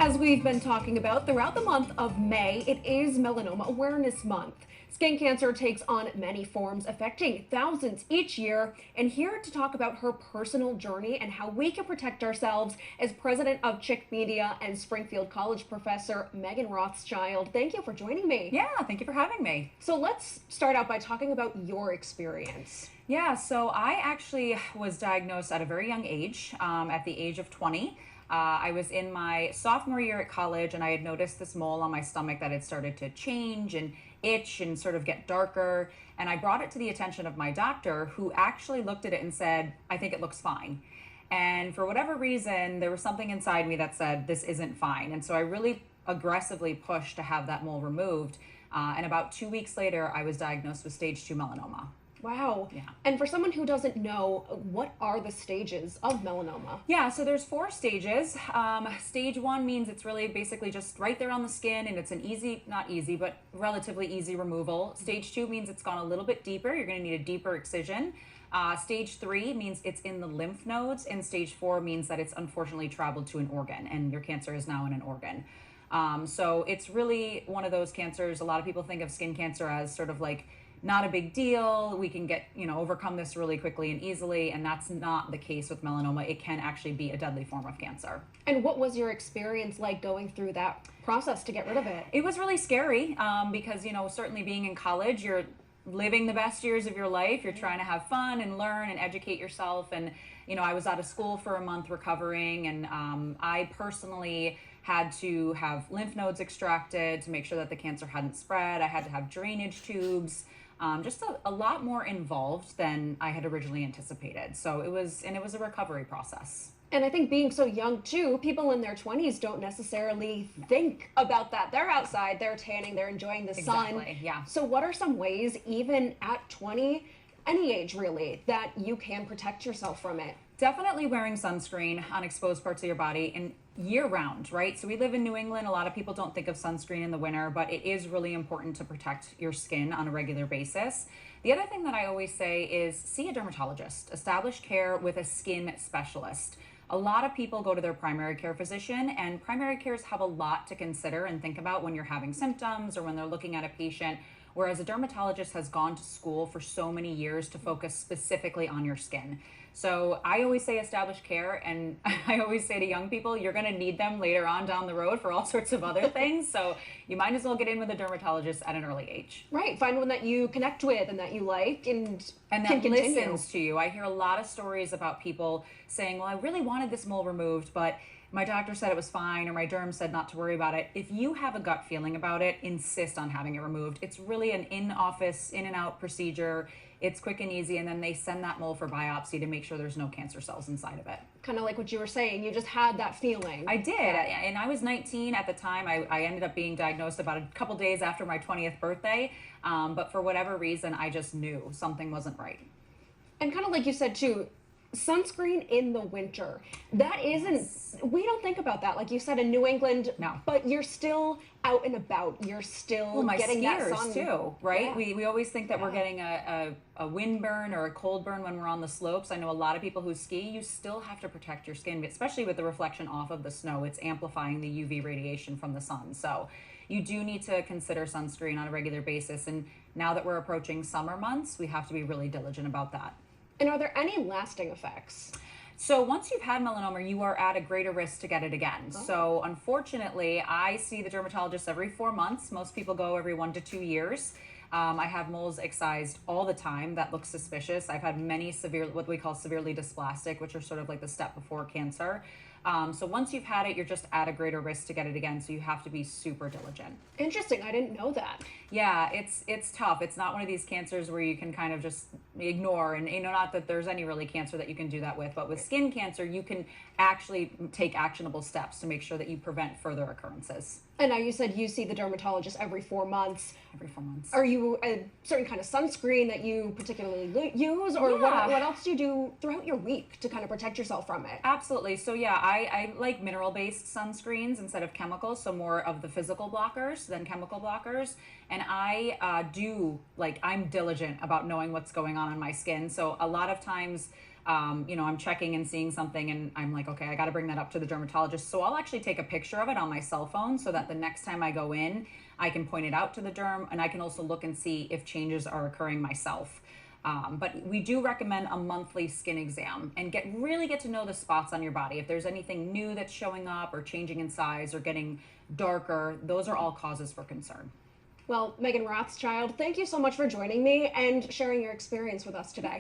As we've been talking about throughout the month of May, it is Melanoma Awareness Month. Skin cancer takes on many forms, affecting thousands each year. And here to talk about her personal journey and how we can protect ourselves is president of CHIKMEDIA and Springfield College professor Meghan Rothschild. Thank you for joining me. Yeah, thank you for having me. So let's start out by talking about your experience. Yeah, so I actually was diagnosed at a very young age, at the age of 20. I was in my sophomore year at college, and I had noticed this mole on my stomach that had started to change and itch and sort of get darker. And I brought it to the attention of my doctor, who actually looked at it and said, "I think it looks fine." And for whatever reason, there was something inside me that said, this isn't fine. And so I really aggressively pushed to have that mole removed. And about 2 weeks later, I was diagnosed with stage 2 melanoma. Wow. Yeah. And for someone who doesn't know, what are the stages of melanoma? Yeah, so there's 4 stages. Stage 1 means it's really basically just right there on the skin, and it's an easy, not easy, but relatively easy removal. Stage 2 means it's gone a little bit deeper. You're going to need a deeper excision. Stage 3 means it's in the lymph nodes, and stage 4 means that it's unfortunately traveled to an organ, and your cancer is now in an organ. So it's really one of those cancers. A lot of people think of skin cancer as sort of like not a big deal. We can get, overcome this really quickly and easily. And that's not the case with melanoma. It can actually be a deadly form of cancer. And what was your experience like going through that process to get rid of it? It was really scary because, certainly being in college, you're living the best years of your life. You're trying to have fun and learn and educate yourself. And, I was out of school for a month recovering, and I personally had to have lymph nodes extracted to make sure that the cancer hadn't spread. I had to have drainage tubes. Just a lot more involved than I had originally anticipated. So it was a recovery process. And I think being so young too, people in their 20s don't necessarily think about that. They're outside, they're tanning, they're enjoying the sun. Exactly, yeah. So what are some ways, even at 20, any age really, that you can protect yourself from it? Definitely wearing sunscreen on exposed parts of your body, and year round, right? So we live in New England. A lot of people don't think of sunscreen in the winter, but it is really important to protect your skin on a regular basis. The other thing that I always say is see a dermatologist. Establish care with a skin specialist. A lot of people go to their primary care physician, and primary cares have a lot to consider and think about when you're having symptoms or when they're looking at a patient, whereas a dermatologist has gone to school for so many years to focus specifically on your skin. So I always say establish care, and I always say to young people, you're going to need them later on down the road for all sorts of other things. So you might as well get in with a dermatologist at an early age. Right. Find one that you connect with and that you like and that can continue. Listens to you. I hear a lot of stories about people saying, well, I really wanted this mole removed, but my doctor said it was fine, or my derm said not to worry about it. If you have a gut feeling about it, insist on having it removed. It's really an in-office, in and out procedure. It's quick and easy, and then they send that mole for biopsy to make sure there's no cancer cells inside of it. Kind of like what you were saying, you just had that feeling. I did, and I was 19 at the time. I ended up being diagnosed about a couple days after my 20th birthday, but for whatever reason, I just knew something wasn't right. And kind of like you said too, sunscreen in the winter. That isn't, we don't think about that. Like you said, in New England, no. But you're still out and about. You're still getting that sun too, right? Yeah. We always think that we're getting a wind burn or a cold burn when we're on the slopes. I know a lot of people who ski, you still have to protect your skin, especially with the reflection off of the snow. It's amplifying the UV radiation from the sun. So you do need to consider sunscreen on a regular basis. And now that we're approaching summer months, we have to be really diligent about that. And are there any lasting effects? So once you've had melanoma, you are at a greater risk to get it again. Oh. So unfortunately, I see the dermatologist every 4 months. Most people go every 1 to 2 years. I have moles excised all the time. That looks suspicious. I've had many what we call severely dysplastic, which are sort of like the step before cancer. So once you've had it, you're just at a greater risk to get it again. So you have to be super diligent. Interesting. I didn't know that. Yeah, it's tough. It's not one of these cancers where you can kind of just ignore, and not that there's any really cancer that you can do that with, but with skin cancer, you can actually take actionable steps to make sure that you prevent further occurrences. And now you said you see the dermatologist every 4 months. Every 4 months. Are you a certain kind of sunscreen that you particularly use, or what else do you do throughout your week to kind of protect yourself from it? Absolutely. So yeah, I like mineral-based sunscreens instead of chemicals, so more of the physical blockers than chemical blockers. And I'm diligent about knowing what's going on in my skin. So a lot of times I'm checking and seeing something and I'm like, okay, I got to bring that up to the dermatologist. So I'll actually take a picture of it on my cell phone so that the next time I go in, I can point it out to the derm, and I can also look and see if changes are occurring myself. But we do recommend a monthly skin exam and really get to know the spots on your body. If there's anything new that's showing up or changing in size or getting darker, those are all causes for concern. Well, Meghan Rothschild, thank you so much for joining me and sharing your experience with us today.